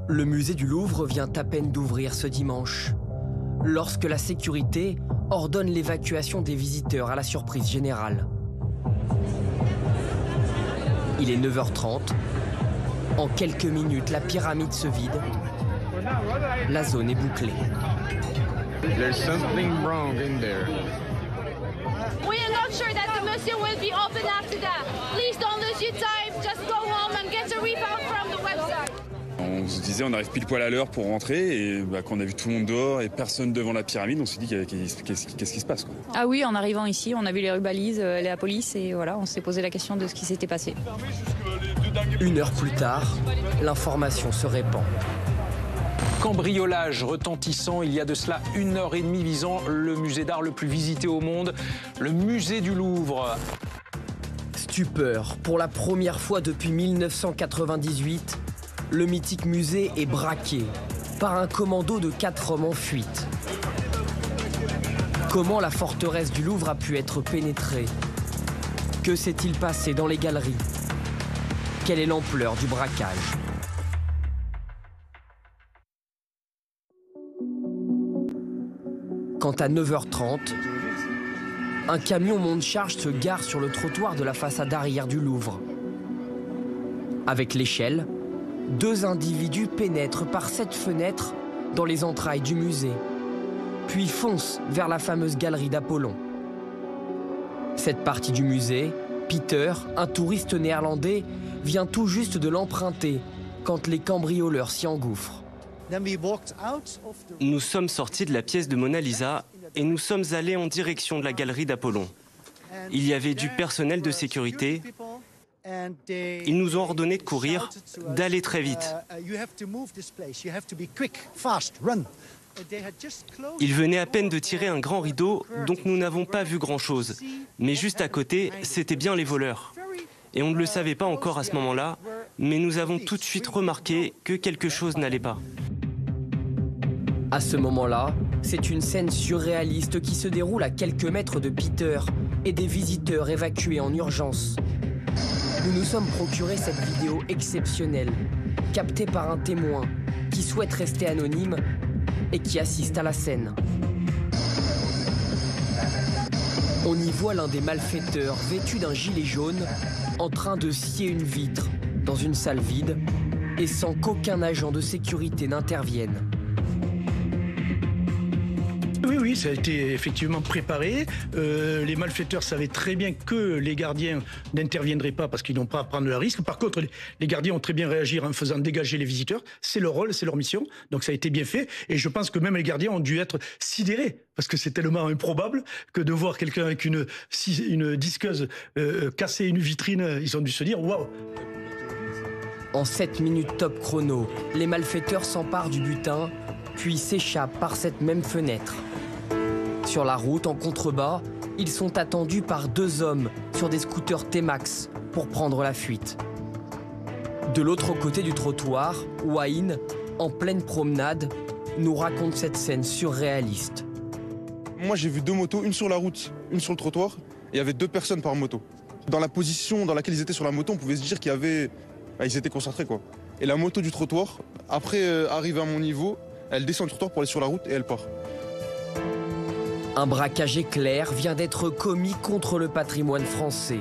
Le musée du Louvre vient à peine d'ouvrir ce dimanche, lorsque la sécurité ordonne l'évacuation des visiteurs à la surprise générale. Il est 9h30. En quelques minutes, la pyramide se vide. La zone est bouclée. There's something wrong in there. We are not sure that the museum will be open after that. Please don't lose your time. Just go home and get a report from the website. On se disait on arrive pile poil à l'heure pour rentrer et quand on a vu tout le monde dehors et personne devant la pyramide, on s'est dit qu'est-ce qui se passe quoi. Ah oui, en arrivant ici, on a vu les rues balises, la police et voilà, on s'est posé la question de ce qui s'était passé. 1 heure plus tard, l'information se répand. Cambriolage retentissant il y a de cela 1h30 visant le musée d'art le plus visité au monde, le musée du Louvre. Stupeur, pour la première fois depuis 1998, le mythique musée est braqué par un commando de 4 hommes en fuite. Comment la forteresse du Louvre a pu être pénétrée? Que s'est-il passé dans les galeries? Quelle est l'ampleur du braquage? Quand à 9h30, un camion monte-charge se gare sur le trottoir de la façade arrière du Louvre. Avec l'échelle, 2 individus pénètrent par cette fenêtre dans les entrailles du musée, puis foncent vers la fameuse galerie d'Apollon. Cette partie du musée, Peter, un touriste néerlandais, vient tout juste de l'emprunter quand les cambrioleurs s'y engouffrent. Nous sommes sortis de la pièce de Mona Lisa et nous sommes allés en direction de la galerie d'Apollon. Il y avait du personnel de sécurité. Ils nous ont ordonné de courir, d'aller très vite. Ils venaient à peine de tirer un grand rideau, donc nous n'avons pas vu grand-chose. Mais juste à côté, c'était bien les voleurs. Et on ne le savait pas encore à ce moment-là, mais nous avons tout de suite remarqué que quelque chose n'allait pas. À ce moment-là, c'est une scène surréaliste qui se déroule à quelques mètres de Peter et des visiteurs évacués en urgence. Nous nous sommes procuré cette vidéo exceptionnelle, captée par un témoin qui souhaite rester anonyme et qui assiste à la scène. On y voit l'un des malfaiteurs vêtu d'un gilet jaune en train de scier une vitre dans une salle vide et sans qu'aucun agent de sécurité n'intervienne. Oui, ça a été effectivement préparé. Les malfaiteurs savaient très bien que les gardiens n'interviendraient pas parce qu'ils n'ont pas à prendre le risque. Par contre, les gardiens ont très bien réagi en faisant dégager les visiteurs. C'est leur rôle, c'est leur mission. Donc ça a été bien fait. Et je pense que même les gardiens ont dû être sidérés parce que c'est tellement improbable que de voir quelqu'un avec une disqueuse casser une vitrine, ils ont dû se dire « waouh ». En 7 minutes top chrono, les malfaiteurs s'emparent du butin, puis s'échappent par cette même fenêtre. Sur la route, en contrebas, ils sont attendus par 2 hommes sur des scooters T-Max pour prendre la fuite. De l'autre côté du trottoir, Wayne, en pleine promenade, nous raconte cette scène surréaliste. Moi, j'ai vu 2 motos, une sur la route, une sur le trottoir, et il y avait 2 personnes par moto. Dans la position dans laquelle ils étaient sur la moto, on pouvait se dire qu'il y avait... ils étaient concentrés, quoi. Et la moto du trottoir, après arriver à mon niveau, elle descend du trottoir pour aller sur la route et elle part. Un braquage éclair vient d'être commis contre le patrimoine français.